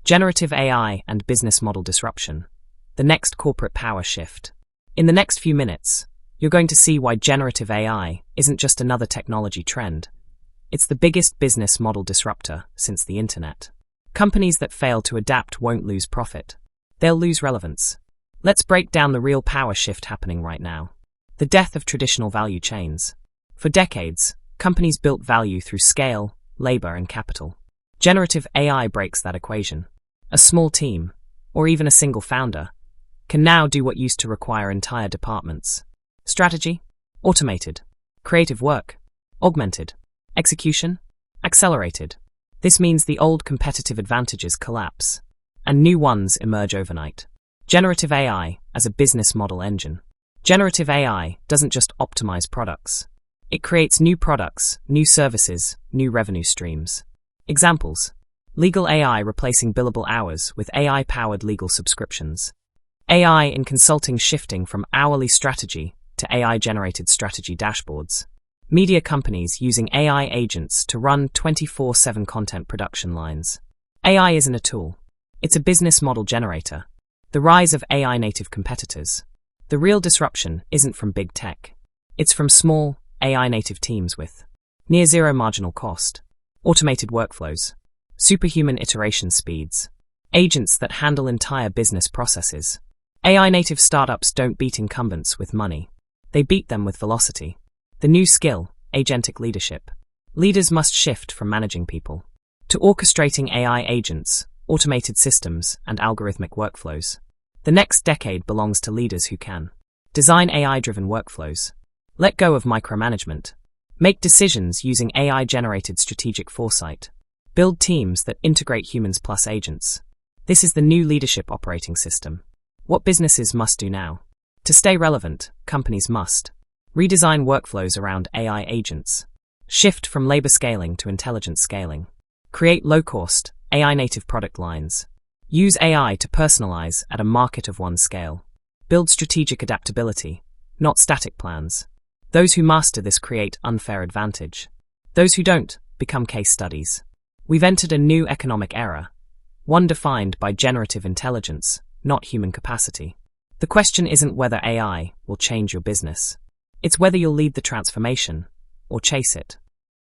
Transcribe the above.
Generative AI and business model disruption. The next corporate power shift. In the next few minutes, you're going to see why generative AI isn't just another technology trend. It's the biggest business model disruptor since the internet. Companies that fail to adapt won't lose profit. They'll lose relevance. Let's break down the real power shift happening right now. The death of traditional value chains. For decades, companies built value through scale, labor, and capital. Generative AI breaks that equation. A small team, or even a single founder, can now do what used to require entire departments. Strategy, automated. Creative work, augmented. Execution, accelerated. This means the old competitive advantages collapse, and new ones emerge overnight. Generative AI as a business model engine. Generative AI doesn't just optimize products. It creates new products, new services, new revenue streams. Examples: legal AI replacing billable hours with AI-powered legal subscriptions. AI in consulting shifting from hourly strategy to AI-generated strategy dashboards. Media companies using AI agents to run 24/7 content production lines. AI isn't a tool. It's a business model generator. The rise of AI-native competitors. The real disruption isn't from big tech. It's from small, AI-native teams with near-zero marginal cost, automated workflows, superhuman iteration speeds, agents that handle entire business processes. AI-native startups don't beat incumbents with money. They beat them with velocity. The new skill, Agentic Leadership. Leaders must shift from managing people to orchestrating AI agents, automated systems, and algorithmic workflows. The next decade belongs to leaders who can design AI-driven workflows, let go of micromanagement, make decisions using AI-generated strategic foresight, build teams that integrate humans plus agents. This is the new leadership operating system. What businesses must do now? To stay relevant, companies must redesign workflows around AI agents, shift from labor scaling to intelligence scaling, create low-cost, AI-native product lines, use AI to personalize at a market of one scale, build strategic adaptability, not static plans. Those who master this create unfair advantage. Those who don't become case studies. We've entered a new economic era, one defined by generative intelligence, not human capacity. The question isn't whether AI will change your business. It's whether you'll lead the transformation or chase it.